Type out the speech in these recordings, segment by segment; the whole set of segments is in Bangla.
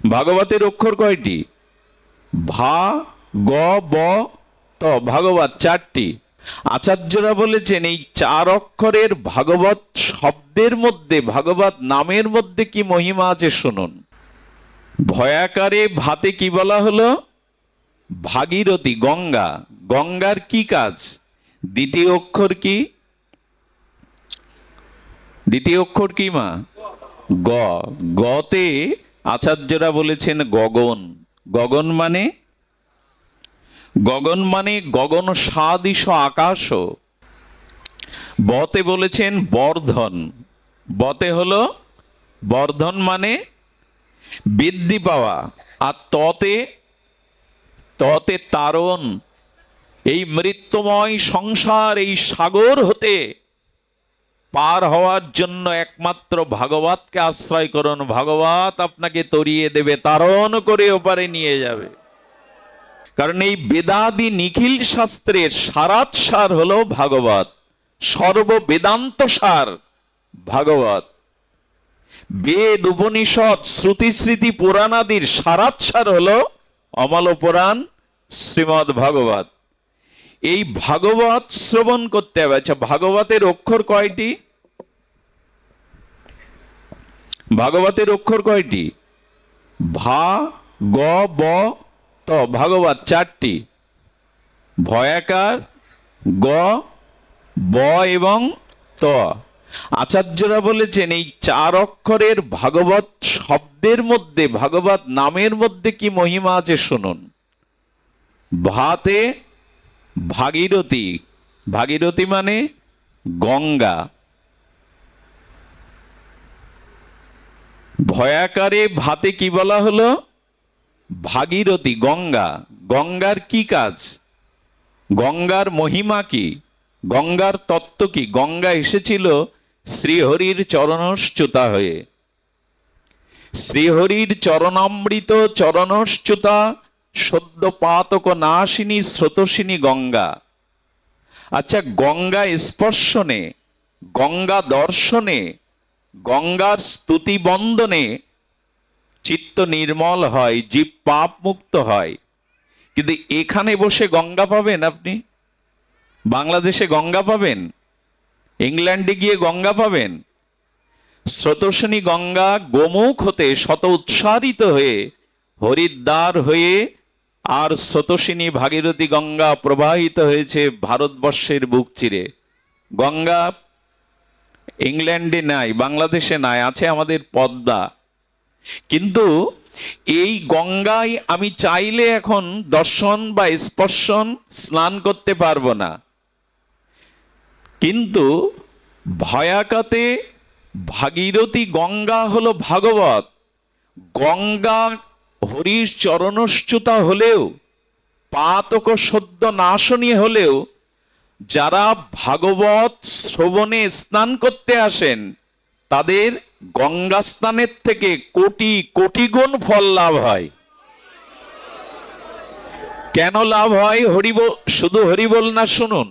ভাগবতের অক্ষর কয়টি? ভা, গ, ব, ত। ভাগবত চারটি। আচার্যরা বলেছেন এই চার অক্ষরের ভাগবত শব্দের মধ্যে, ভাগবত নামের মধ্যে কি মহিমা আছে শুনুন। ভয়াকারে ভাতে কি বলা হলো? ভাগীরথী, গঙ্গা। গঙ্গার কি কাজ? দ্বিতীয় অক্ষর কি? দ্বিতীয় অক্ষর কি মা? গ। গতে আচার্যরা বলেছেন গগন। গগন মানে? গগন মানে গগন সাদিশ আকাশ। বতে বলেছেন বর্ধন। বতে হলো বর্ধন মানে বৃদ্ধি পাওয়া। আর ততে, ততে তারণ। এই মৃত্যুময় সংসার, এই সাগর হতে পার হওয়ার জন্য একমাত্র ভাগবতকে আশ্রয় করুন। ভাগবত আপনাকে তরিয়ে দেবে, তারণ করে ওপারে নিয়ে যাবে। কারণ এই বেদাদি নিখিল শাস্ত্রের সারাৎসার হলো ভাগবত। সর্ব বেদান্ত সার ভাগবত। বেদ, উপনিষদ, শ্রুতি স্মৃতি পুরাণাদির সারাৎসার হলো অমল পুরাণ শ্রীমদ ভাগবত। এই ভাগবত শ্রবণ করতে হবে। আচ্ছা, ভাগবতের অক্ষর কয়টি? ভাগবতের অক্ষর কয়টি? ভা, গ, ব, ত। ভাগবত চারটি। ভয়াকার, গ, ব এবং ত। আচার্যরা বলেছেন এই চার অক্ষরের ভাগবত শব্দের মধ্যে, ভাগবত নামের মধ্যে কি মহিমা আছে শুনুন। ভাতে ভাগীরথী। ভাগীরথী মানে গঙ্গা। ভয়াকারে ভাতে কি বলা হলো? ভাগীরথী, গঙ্গা। গঙ্গার কি কাজ? গঙ্গার মহিমা কি? গঙ্গার তত্ত্ব কি? গঙ্গা এসেছিল শ্রীহরির চরণশ্চ্যুতা হয়ে। শ্রীহরির চরণামৃত চরণশ্চ্যুতা সদ্য পাতক নাশিনী স্রোতসিনী গঙ্গা। আচ্ছা, গঙ্গা স্পর্শনে, গঙ্গা দর্শনে, গঙ্গার স্তুতি বন্দনে চিত্ত নির্মল হয়, জীব পাপ মুক্ত হয়। কিন্তু এখানে বসে গঙ্গা পাবেন আপনি? বাংলাদেশে গঙ্গা পাবেন? ইংল্যান্ডে গিয়ে গঙ্গা পাবেন? স্রোতস্বিনী গঙ্গা গোমুখ হতে শত উৎসারিত হয়ে হরিদ্বার হয়ে আর স্রোতস্বিনী ভাগীরথী গঙ্গা প্রবাহিত হয়েছে ভারতবর্ষের বুক চিরে। গঙ্গা ইংল্যান্ডে নাই, বাংলাদেশে নাই, আছে আমাদের পদ্মা। কিন্তু এই গঙ্গায় আমি চাইলে এখন দর্শন বা স্পর্শন স্নান করতে পারবো না। কিন্তু ভয়াকাতে ভাগীরথী গঙ্গা হলো ভাগবত। গঙ্গা হরির চরণশ্চ্যুতা হলেও, পাতক সদ্য নাশনী হলেও, যারা ভাগবত শ্রবণে স্নান করতে আসেন তাদের গঙ্গা স্নানের থেকে কোটি কোটি গুণ ফল লাভ হয়। কেন লাভ হয়? হরিবল, শুধু হরিবল না, শুনুন।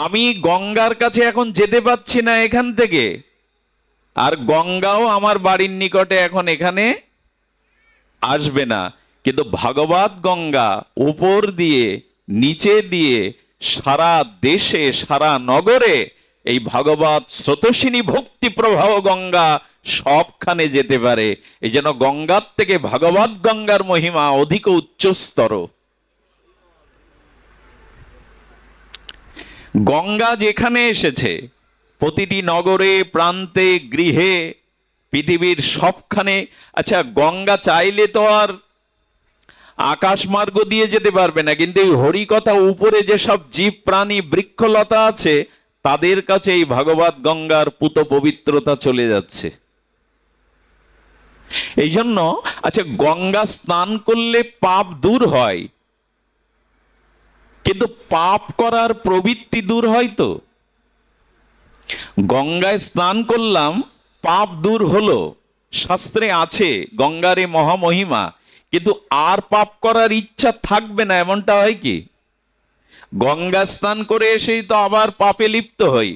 আমি গঙ্গার কাছে এখন যেতে পারছি না এখান থেকে, আর গঙ্গাও আমার বাড়ির নিকটে এখন এখানে আসবে না। কিন্তু ভাগবত গঙ্গা উপর দিয়ে, নিচে দিয়ে, সারা দেশে, সারা নগরে এই ভাগবত স্রোতস্বিনী ভক্তি প্রবাহ গঙ্গা সবখানে যেতে পারে। এই জন্য গঙ্গার থেকে ভাগবত গঙ্গার মহিমা অধিক উচ্চস্তর। গঙ্গা যেখানে এসেছে, প্রতিটি নগরে, প্রান্তে, গৃহে, পৃথিবীর সবখানে। আচ্ছা, গঙ্গা চাইলে তো আর আকাশ মার্গ দিয়ে যেতে পারবে না, কিন্তু এই হরিকথা উপরে যেসব জীব প্রাণী বৃক্ষলতা আছে তাদের কাছে এই ভাগবত গঙ্গার পুত পবিত্রতা চলে যাচ্ছে। এই জন্য আচ্ছা, গঙ্গা স্নান করলে পাপ দূর হয়, কিন্তু পাপ করার প্রবৃত্তি দূর হয় তো? গঙ্গায় স্নান করলাম, পাপ দূর হলো, শাস্ত্রে আছে গঙ্গার এই মহামহিমা, কিন্তু আর পাপ করার ইচ্ছা থাকবে না, এমনটা হয় কি? গঙ্গা স্নান করে এসেই তো আবার পাপে লিপ্ত হই।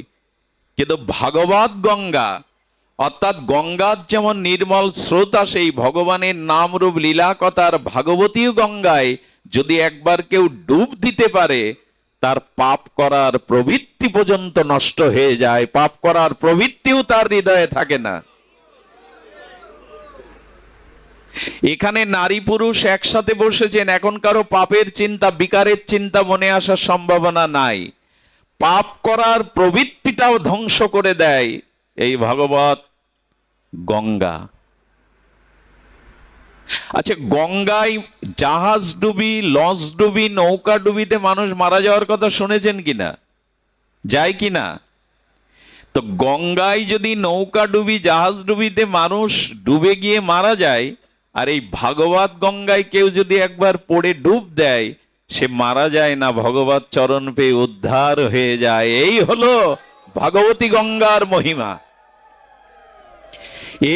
কিন্তু ভাগবত গঙ্গা অর্থাৎ গঙ্গার যেমন নির্মল স্রোত আসে, এই ভগবানের নামরূপ লীলা কথার ভাগবতী গঙ্গায় যদি একবার কেউ ডুব দিতে পারে, তার পাপ করার প্রবৃত্তি পর্যন্ত নষ্ট হয়ে যায়, পাপ করার প্রবৃত্তিও তার হৃদয়ে থাকে না। এখানে নারী পুরুষ একসাথে বসেছেন, এখন কারো পাপের চিন্তা বিকারের চিন্তা মনে আসার সম্ভাবনা নাই। পাপ করার প্রবৃত্তিটাও ধ্বংস করে দেয় এই ভগবত গঙ্গা। আচ্ছা, গঙ্গায় জাহাজ ডুবি, লঞ্চ ডুবি, নৌকা ডুবিতে মানুষ মারা যাওয়ার কথা শুনেছেন কিনা, যায় কিনা? তো গঙ্গায় যদি নৌকা ডুবি, জাহাজ ডুবিতে মানুষ ডুবে গিয়ে মারা যায়, আর এই ভাগবত গঙ্গায় কেউ যদি একবার পড়ে ডুব দেয়, সে মারা যায় না, ভগবত চরণ পেয়ে উদ্ধার হয়ে যায়। এই হলো ভাগবতী গঙ্গার মহিমা।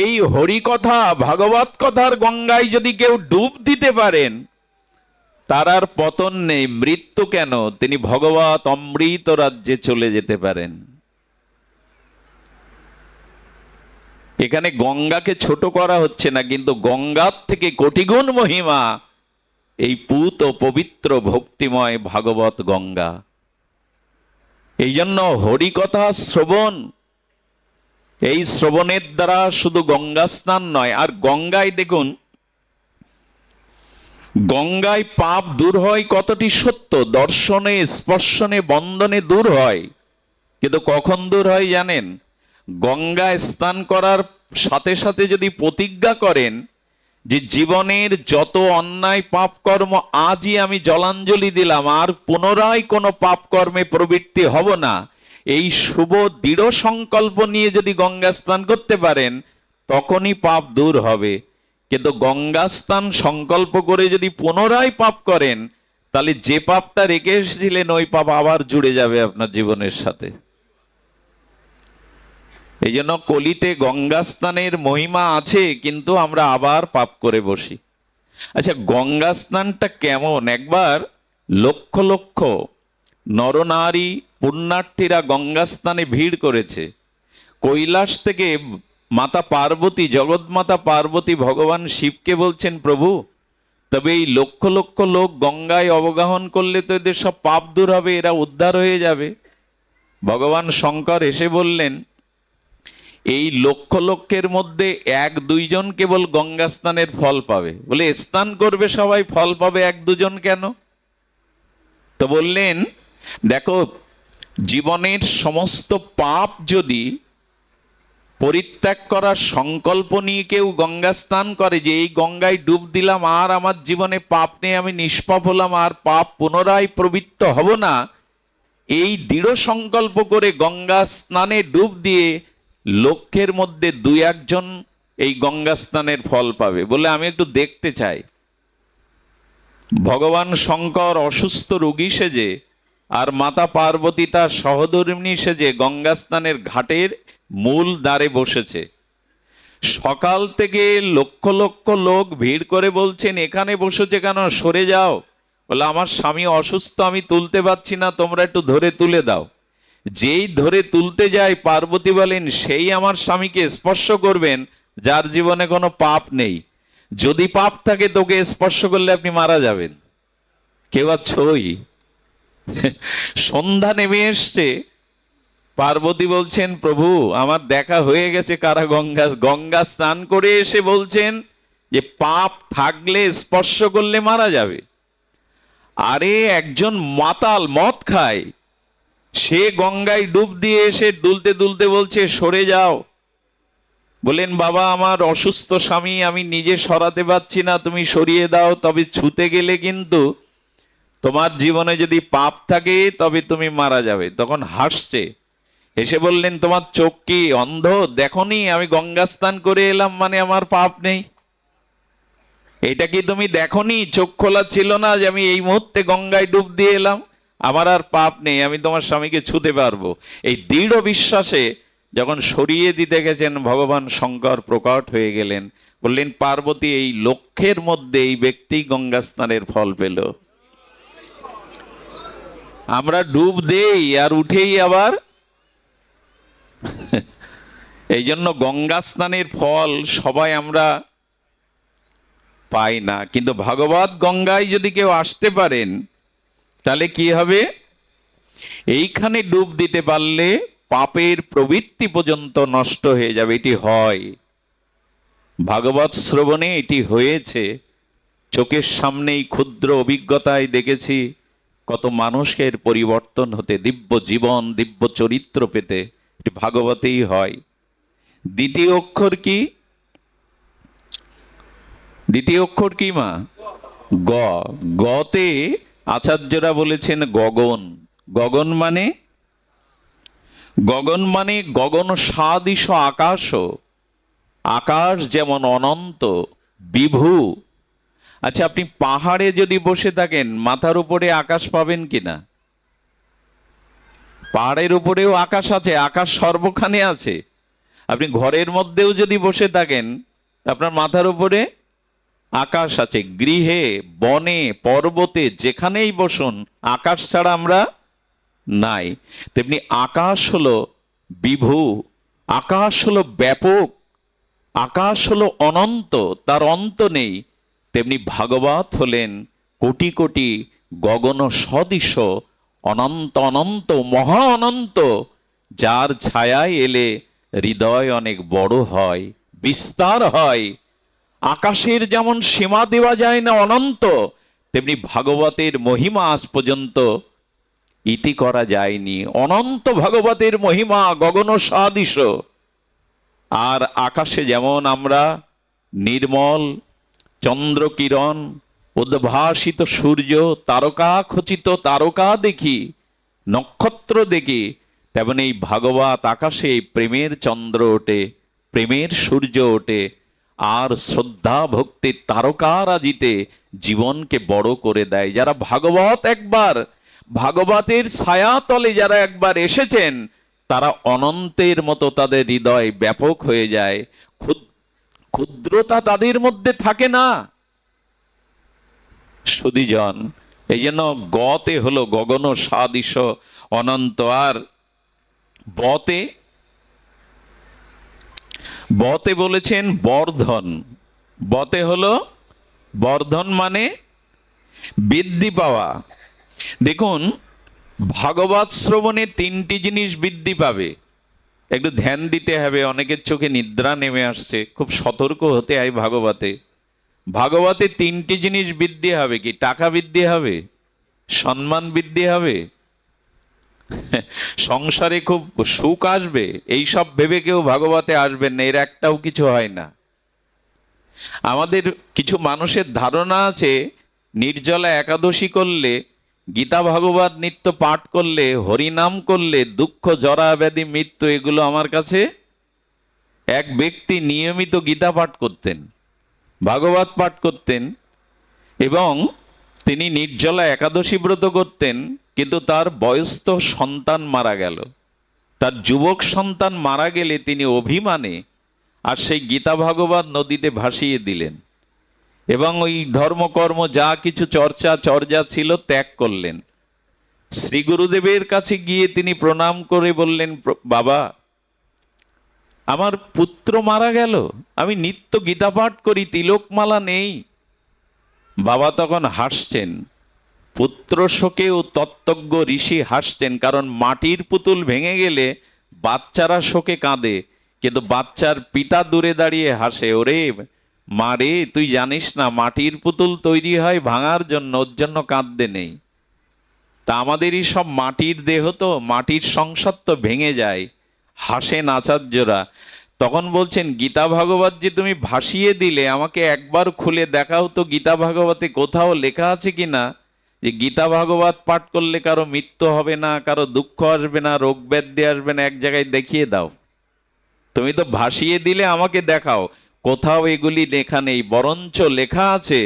এই হরি কথা, ভাগবত কথার গঙ্গায় যদি কেউ ডুব দিতে পারেন, তার আর পতন নেই, মৃত্যু কেন, তিনি ভগবত অমৃত রাজ্যে চলে যেতে পারেন। এখানে গঙ্গাকে ছোট করা হচ্ছে না, কিন্তু গঙ্গার থেকে কোটিগুণ মহিমা এই পূত ও পবিত্র ভক্তিময় ভাগবত গঙ্গা। এই জন্য হরিকথা শ্রবণ, এই শ্রবণের দ্বারা শুধু গঙ্গা স্নান নয়, আর গঙ্গায় দেখুন, গঙ্গায় পাপ দূর হয় কতটি সত্য, দর্শনে স্পর্শনে বন্দনে দূর হয়। কিন্তু কখন দূর হয় জানেন? গঙ্গায় স্নান করার সাথে সাথে যদি প্রতিজ্ঞা করেন যে জীবনের যত অন্যায় পাপ কর্ম আজই আমি জলাঞ্জলি দিলাম, আর পুনরায় কোনো পাপ কর্মে প্রবৃত্তি হব না, এই শুভ দৃঢ় সংকল্প নিয়ে যদি গঙ্গা স্নান করতে পারেন, তখনই পাপ দূর হবে। কিন্তু গঙ্গা স্নান সংকল্প করে যদি পুনরায় পাপ করেন, তাহলে যে পাপটা রেখে এসেছিলেন ওই পাপ আবার জুড়ে যাবে আপনার জীবনের সাথে। এই জন্য কলিতে গঙ্গা স্নানের মহিমা আছে, কিন্তু আমরা আবার পাপ করে বসি। আচ্ছা, গঙ্গা স্নানটা কেমন? একবার লক্ষ লক্ষ নরনারী পুণ্যার্থীরা গঙ্গা স্নানে ভিড় করেছে। কৈলাস থেকে মাতা পার্বতী, জগৎমাতা পার্বতী ভগবান শিবকে বলছেন, প্রভু, তবে এই লক্ষ লক্ষ লোক গঙ্গায় অবগাহন করলে তো এদের সব পাপ দূর হবে, এরা উদ্ধার হয়ে যাবে। ভগবান শঙ্কর এসে বললেন, এই লক্ষ লক্ষের মধ্যে এক দুইজন কেবল গঙ্গা স্নানের ফল পাবে। বলে, স্নান করবে সবাই, ফল পাবে এক দুজন কেন? তো বললেন, দেখো, জীবনের সমস্ত পাপ যদি পরিত্যাগ করার সংকল্প নিয়ে কেউ গঙ্গা স্নান করে, যে এই গঙ্গায় ডুব দিলাম, আর আমার জীবনে পাপ নেই, আমি নিষ্পাপ হলাম, আর পাপ পুনরায় প্রবৃত্ত হব না, এই দৃঢ় সংকল্প করে গঙ্গা স্নানে ডুব দিয়ে লক্ষের মধ্যে দুই একজন এই গঙ্গা স্নানের ফল পাবে। বলে, আমি একটু দেখতে চাই। ভগবান শঙ্কর অসুস্থ রোগী সেজে আর মাতা পার্বতী তার সহধর্মিণী সেজে গঙ্গা স্নানের ঘাটের মূল দ্বারে বসেছে। সকাল থেকে লক্ষ লক্ষ লোক ভিড় করে বলছেন, এখানে বসেছে কেন, সরে যাও। বলে, আমার স্বামী অসুস্থ, আমি তুলতে পারছি না, তোমরা একটু ধরে তুলে দাও। যেই ধরে তুলতে যায়, পার্বতী বলেন, সেই আমার স্বামীকে স্পর্শ করবেন যার জীবনে কোনো পাপ নেই। যদি পাপ থাকে, তোকে স্পর্শ করলে আপনি মারা যাবেন। কেউ আর ছই। সন্ধ্যা নেমে এসছে, পার্বতী বলছেন, প্রভু, আমার দেখা হয়ে গেছে কারা গঙ্গা স্নান করে এসে বলছেন যে পাপ থাকলে স্পর্শ করলে মারা যাবে। আরে একজন মাতাল, মদ খায়, সে গঙ্গায় ডুব দিয়ে এসে দুলতে দুলতে বলছে, সরে যাও। বলেন, বাবা, আমার অসুস্থ স্বামী, আমি নিজে সরাতে পারছি না, তুমি সরিয়ে দাও, তবে ছুতে গেলে কিন্তু তোমার জীবনে যদি পাপ থাকে তবে তুমি মারা যাবে। তখন হাসছে, এসে বললেন, তোমার চোখ কি অন্ধ? দেখনি আমি গঙ্গা স্নান করে এলাম মানে আমার পাপ নেই? এটা কি তুমি দেখনি? চোখ খোলা ছিল না যে আমি এই মুহূর্তে গঙ্গায় ডুব দিয়ে এলাম, আমার আর পাপ নেই, আমি তোমার স্বামীকে ছুতে পারবো। এই দৃঢ় বিশ্বাসে যখন সরিয়ে দিতে গেছেন, ভগবান শঙ্কর প্রকট হয়ে গেলেন, বললেন, পার্বতী, এই লক্ষ্যের মধ্যে এই ব্যক্তি গঙ্গা স্নানের ফল পেল। আমরা ডুব দেই আর উঠেই আবার এই জন্য গঙ্গা স্নানের ফল সবাই আমরা পাই না, কিন্তু ভাগবত গঙ্গায় যদি কেউ আসতে পারেন তাহলে কি হবে? এইখানে ডুব দিতে পারলে পাপের প্রবৃত্তি পর্যন্ত নষ্ট হয়ে যাবে। এটি হয়, ভাগবত শ্রবণে এটি হয়েছে। চোখের সামনেই ক্ষুদ্র অভিজ্ঞতায় দেখেছি কত মানুষের পরিবর্তন হতে, দিব্য জীবন, দিব্য চরিত্র পেতে। এটি ভাগবতেই হয়। দ্বিতীয় অক্ষর কি? দ্বিতীয় অক্ষর কি মা? গ। গতে আচার্যরা বলেছেন গগন। গগন মানে? গগন মানে গগন সাদৃশ আকাশ। আকাশ যেমন অনন্ত, বিভু। আচ্ছা, আপনি পাহাড়ে যদি বসে থাকেন মাথার উপরে আকাশ পাবেন কিনা? পাহাড়ের উপরেও আকাশ আছে, আকাশ সর্বখানে আছে। আপনি ঘরের মধ্যেও যদি বসে থাকেন আপনার মাথার উপরে আকাশ আছে। গৃহে, বনে, পর্বতে যেখানেই বসুন আকাশ ছাড়া আমরা নাই। তেমনি আকাশ হলো বিভু, আকাশ হলো ব্যাপক, আকাশ হলো অনন্ত, তার অন্ত নেই। তেমনি ভাগবত হলেন কোটি কোটি গগন সদৃশ অনন্ত অনন্ত মহা অনন্ত, যার ছায়ায় এলে হৃদয় অনেক বড় হয়, বিস্তার হয়। আকাশের যেমন সীমা দেওয়া যায় না অনন্ত, তেমনি ভাগবতের মহিমা আজ পর্যন্ত ইতি করা যায়নি। অনন্ত ভাগবতের মহিমা গগন সদৃশ। আর আকাশে যেমন আমরা নির্মল চন্দ্রকিরণ, উদ্ভাসিত সূর্য, তারকা খচিত তারকা দেখি, নক্ষত্র দেখি, তেমন এই ভাগবত আকাশে প্রেমের চন্দ্র ওঠে, প্রেমের সূর্য ওঠে। আর শ্রদ্ধা ভক্তির তারকারাজিতে জীবনকে বড় করে দেয়। যারা ভাগবত একবার, ভাগবতের ছায়াতলে যারা একবার এসেছেন তারা অনন্তের মতো তাদের হৃদয় ব্যাপক হয়ে যায়। ক্ষুদ্রতা তাদের মধ্যে থাকে না। সুধীজন, এই জন্য গতে হলো গগন সাদৃশ অনন্ত। আর বতে, বতে বলেছেন বর্ধন। বতে হলো বর্ধন মানে বৃদ্ধি পাওয়া। দেখুন, ভাগবত শ্রবণে তিনটি জিনিস বৃদ্ধি পাবে, একটু ধ্যান দিতে হবে। অনেকের চোখে নিদ্রা নেমে আসছে, খুব সতর্ক হতে হয়। ভাগবতে, ভাগবতে তিনটি জিনিস বৃদ্ধি হবে। কি? টাকা বৃদ্ধি হবে, সম্মান বৃদ্ধি হবে, সংসারে খুব সুখ আসবে। এই সব ভেবে কেউ ভাগবতে আসবেন না, এর একটাও কিছু হয় না। আমাদের কিছু মানুষের ধারণা আছে নির্জলা একাদশী করলে, গীতা ভাগবত নিত্য পাঠ করলে, হরিনাম করলে দুঃখ, জরা, ব্যাধি, মৃত্যু এগুলো আমার কাছে। এক ব্যক্তি নিয়মিত গীতা পাঠ করতেন, ভাগবত পাঠ করতেন এবং তিনি নির্জলা একাদশী ব্রত করতেন, কিন্তু তার বয়স্ক সন্তান মারা গেল। তার যুবক সন্তান মারা গেলে তিনি অভিমানে আর সেই গীতা ভাগবত নদীতে ভাসিয়ে দিলেন এবং ওই ধর্মকর্ম যা কিছু চর্চা ছিল ত্যাগ করলেন। শ্রী গুরুদেবের কাছে গিয়ে তিনি প্রণাম করে বললেন, বাবা, আমার পুত্র মারা গেল, আমি নিত্য গীতা পাঠ করি, তিলকমালা নেই। বাবা তখন হাসছেন। পুত্র শোকেও তত্ত্বজ্ঞ ঋষি হাসছেন, কারণ মাটির পুতুল ভেঙে গেলে বাচ্চারা শোকে কাঁদে, কিন্তু বাচ্চার পিতা দূরে দাঁড়িয়ে হাসে। ওরে মারে, তুই জানিস না মাটির পুতুল তৈরি হয় ভাঙার জন্য, ওর জন্য কাঁদতে নেই। তা আমাদেরই সব মাটির দেহ, তো মাটির সংসার তো ভেঙে যায়। হাসেন আচার্যরা। তখন বলছেন, গীতা ভাগবত যে তুমি ভাসিয়ে দিলে, আমাকে একবার খুলে দেখাও তো গীতা ভাগবতে কোথাও লেখা আছে কিনা যে গীতা ভাগবত পাঠ করলে কারো মৃত্যু হবে না, কারো দুঃখ আসবে না, রোগ ব্যাধি আসবে না। এক জায়গায় দেখিয়ে দাও। তুমি তো ভাসিয়ে দিলে, আমাকে দেখাও। কোথাও এগুলি লেখা নেই, বরঞ্চ লেখা আছে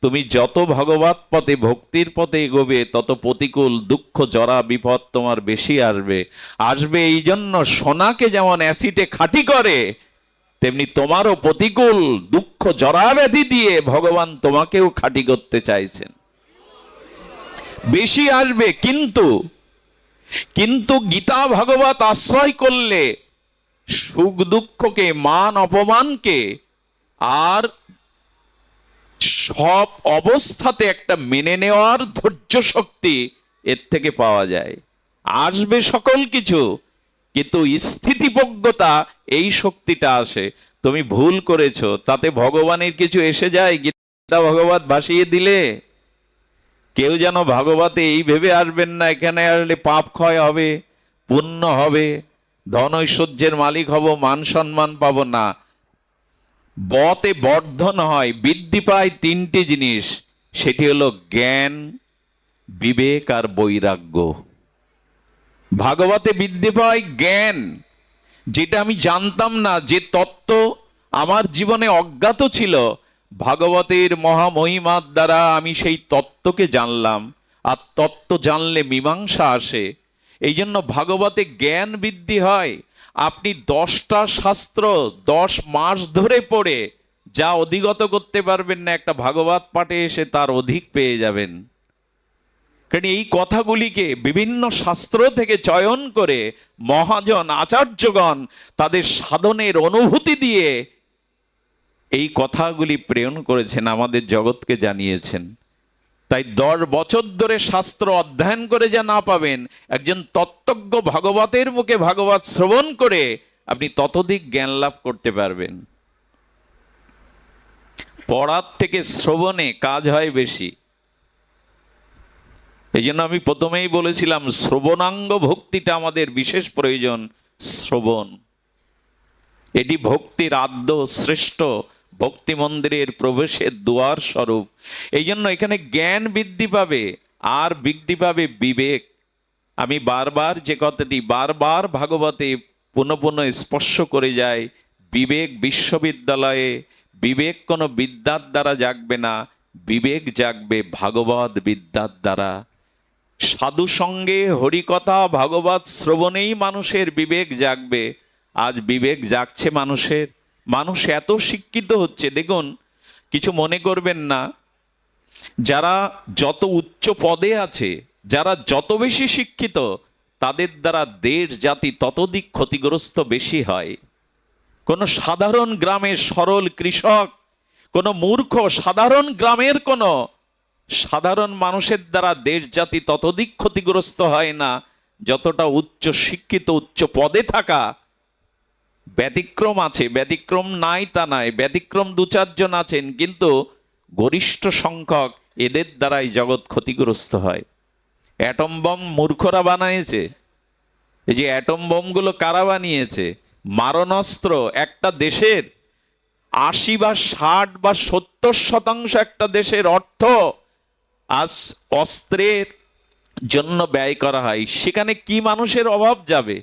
তুমি যত ভগবত পথে, ভক্তির পথে এগোবে তত প্রতিকূল দুঃখ, জরা, বিপদ তোমার বেশি আসবে। এই জন্য সোনাকে যেমন অ্যাসিডে খাঁটি করে, তেমনি তোমারও প্রতিকূল দুঃখ, জরা, ব্যাধি দিয়ে ভগবান তোমাকেও খাঁটি করতে চাইছেন। বেশি আসবে, কিন্তু গীতা ভাগবত আশ্রয় করলে সুখ দুঃখকে, মান অপমানকে, আর সব অবস্থাতে একটা মেনে নেওয়ার ধৈর্য শক্তি এর থেকে পাওয়া যায়। আসবে সকল কিছু, কিন্তু স্থিতিপ্রজ্ঞতা, এই শক্তিটা আসে। তুমি ভুল করেছো, তাতে ভগবানের কিছু এসে যায়? গীতা ভগবত ভাসিয়ে দিলে কেউ যেন ভাগবতে এই ভেবে আসবেন না এখানে আসলে পাপ ক্ষয় হবে, পুণ্য হবে, ধন ঐশ্বর্যের মালিক হব, মান সম্মান পাবো না। বতে বর্ধন হয়, বৃদ্ধি পায় তিনটি জিনিস, সেটি হলো জ্ঞান, বিবেক আর বৈরাগ্য। ভাগবতে বৃদ্ধি পায় জ্ঞান, যেটা আমি জানতাম না, যে তত্ত্ব আমার জীবনে অজ্ঞাত ছিল, ভাগবতের মহামহিমার দ্বারা আমি সেই তত্ত্বকে জানলাম। আর তত্ত্ব জানলে মীমাংসা আসে, এই জন্য ভাগবতে জ্ঞান বৃদ্ধি হয়। আপনি 10টা শাস্ত্র 10 মাস ধরে পড়ে যা অধিগত করতে পারবেন না, একটা ভাগবত পাঠে এসে তার অধিক পেয়ে যাবেন। কারণ এই কথাগুলিকে বিভিন্ন শাস্ত্র থেকে চয়ন করে মহাজন আচার্যগণ তাদের সাধনের অনুভূতি দিয়ে এই কথাগুলি প্রেরণ করেছেন, আমাদের জগৎকে জানিয়েছেন। তাই 10 বছর ধরে শাস্ত্র অধ্যয়ন করে যা না পাবেন, একজন তত্ত্বজ্ঞ ভাগবতের মুখে ভাগবত শ্রবণ করে আপনি ততোধিক জ্ঞান লাভ করতে পারবেন। পড়ার থেকে শ্রবণে কাজ হয় বেশি। এই জন্য আমি প্রথমেই বলেছিলাম শ্রবণাঙ্গ ভক্তিটা আমাদের বিশেষ প্রয়োজন। শ্রবণ, এটি ভক্তির আদ্য শ্রেষ্ঠ ভক্তি মন্দিরের প্রবেশের দুয়ার স্বরূপ। এই জন্য এখানে জ্ঞান বৃদ্ধি পাবে, আর বৃদ্ধি পাবে বিবেক। আমি বারবার যে কথাটি বারবার ভাগবতে পুনঃ পুনঃ স্পর্শ করে যাই, বিবেক বিশ্ববিদ্যালয়ে বিবেক কোনো বিদ্যার দ্বারা জাগবে না, বিবেক জাগবে ভাগবত বিদ্যার দ্বারা। সাধু সঙ্গে হরিকথা ভাগবত শ্রবণেই মানুষের বিবেক জাগবে। আজ বিবেক জাগছে মানুষের, মানুষ এত শিক্ষিত হচ্ছে। দেখুন, কিছু মনে করবেন না, যারা যত উচ্চ পদে আছে, যারা যত বেশি শিক্ষিত, তাদের দ্বারা দেশ জাতি ততোধিক ক্ষতিগ্রস্ত বেশি হয়। কোনো সাধারণ গ্রামের সরল কৃষক, কোনো মূর্খ সাধারণ গ্রামের কোনো সাধারণ মানুষের দ্বারা দেশ জাতি ততোধিক ক্ষতিগ্রস্ত হয় না, যতটা উচ্চ শিক্ষিত উচ্চ পদে থাকা। ব্যতিক্রম আছে, ব্যতিক্রম নাই তা নয়, ব্যতিক্রম 2-4 জন আছেন, কিন্তু গরিষ্ঠ সংখ্যক এদের দ্বারাই জগৎ ক্ষতিগ্রস্ত হয়। অ্যাটম বম মূর্খরা বানিয়েছে। এই যে অ্যাটম বোমগুলো কারা বানিয়েছে? মারণাস্ত্র। একটা দেশের 80 বা 60 বা 70% একটা দেশের অর্থ আজ অস্ত্রের জন্য ব্যয় করা হয়। সেখানে কি মানুষের অভাব যাবে?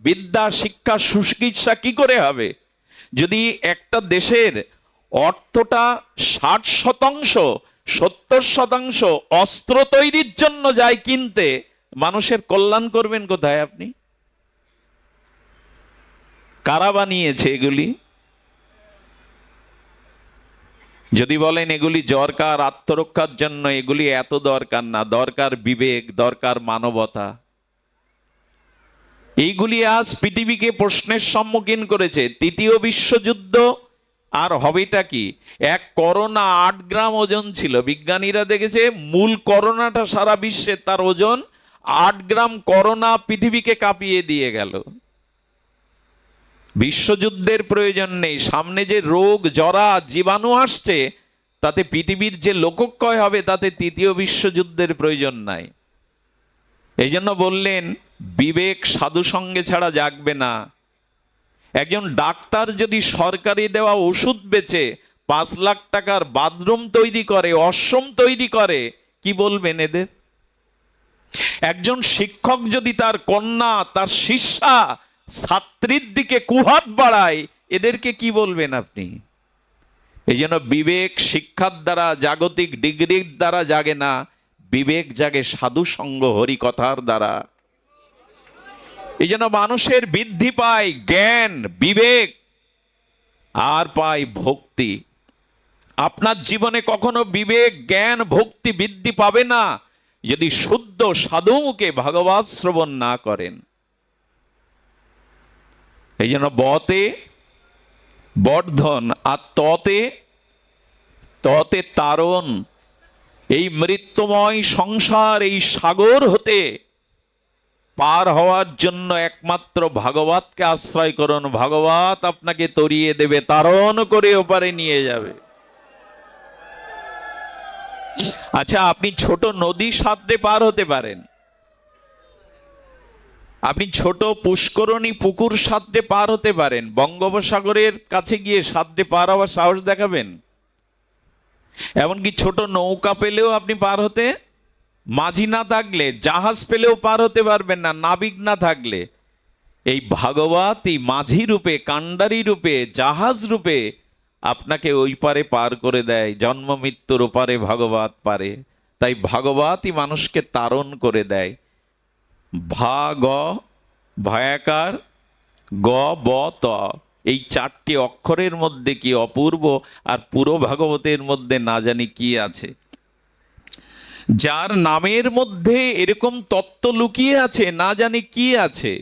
বিদ্যা শিক্ষা সুচিকিৎসা কি করে হবে? যদি একটা দেশের অর্থটা 60%, 70% অস্ত্র তৈরির জন্য যায় কিনতে, মানুষের কল্যাণ করবেন কোথায় আপনি? কারা বানিয়েছে এগুলি? যদি বলেন এগুলি দরকার আত্মরক্ষার জন্য, এগুলি এত দরকার না। দরকার বিবেক, দরকার মানবতা। এইগুলি আজ পৃথিবীকে প্রশ্নের সম্মুখীন করেছে। 3য় বিশ্বযুদ্ধ আর হবেটা কি? এক করোনা 8 গ্রাম ওজন ছিল। বিজ্ঞানীরা দেখেছে মূল করোনাটা সারা বিশ্বে তার ওজন 8 গ্রাম। করোনা পৃথিবীকে কাঁপিয়ে দিয়ে গেল। বিশ্বযুদ্ধের প্রয়োজন নেই। সামনে যে রোগ জরা জীবাণু আসছে, তাতে পৃথিবীর যে লোকক্ষয় হবে, তাতে 3য় বিশ্বযুদ্ধের প্রয়োজন নাই। এই জন্য বললেন বিবেক সাধু সঙ্গে ছাড়া জাগবে না। একজন ডাক্তার যদি সরকারি দেওয়া ওষুধ বেচে 5 লাখ টাকার বাথরুম তৈরি করে, অশ্রম তৈরি করে, কি বলবেন এদের? একজন শিক্ষক যদি তার কন্যা, তার শিষ্যা, ছাত্রীর দিকে কুহাত বাড়ায়, এদেরকে কি বলবেন আপনি? এই জন্য বিবেক শিক্ষার দ্বারা, জাগতিক ডিগ্রির দ্বারা জাগে না, বিবেক জাগে সাধু সঙ্গ হরিকথার দ্বারা। এই জন্য মানুষের বৃদ্ধি পায় জ্ঞান, বিবেক, আর পায় ভক্তি। আপনার জীবনে কখনো বিবেক, জ্ঞান, ভক্তি বৃদ্ধি পাবে না যদি শুদ্ধ সাধুমুখে ভাগবত শ্রবণ না করেন। এই জন্য বতে বর্ধন আর ততে ততে তারণ। এই মৃত্যুময় সংসার, এই সাগর হতে পার হওয়ার জন্য একমাত্র ভাগবতকে আশ্রয় করুন। ভাগবত আপনাকে তরিয়ে দেবে, তারণ করে ওপারে নিয়ে যাবে। আচ্ছা, আপনি ছোট নদী সাঁতরে পার হতে পারেন, আপনি ছোট পুষ্করণী পুকুর সাঁতরে পার হতে পারেন, বঙ্গোপসাগরের কাছে গিয়ে সাঁতরে পার হওয়ার সাহস দেখাবেন? এমনকি ছোট নৌকা পেলেও আপনি পার হতে, মাঝি না থাকলে জাহাজ পেলেও পার হতে পারবেন না, নাবিক না থাকলে। এই ভাগবত এই মাঝি রূপে, কাণ্ডারি রূপে, জাহাজ রূপে আপনাকে ওই পারে পার করে দেয়। জন্ম মৃত্যুর ওপারে ভাগবত পারে। তাই ভাগবতই মানুষকে তারণ করে দেয়। ভাগ ভয়াকার গ ব ত, এই চারটি অক্ষরের মধ্যে কি অপূর্ব! আর পুরো ভাগবতের মধ্যে না জানি কি আছে। যার নামের মধ্যে এরকম তত্ত্ব লুকিয়ে আছে, না জানি কি আছে।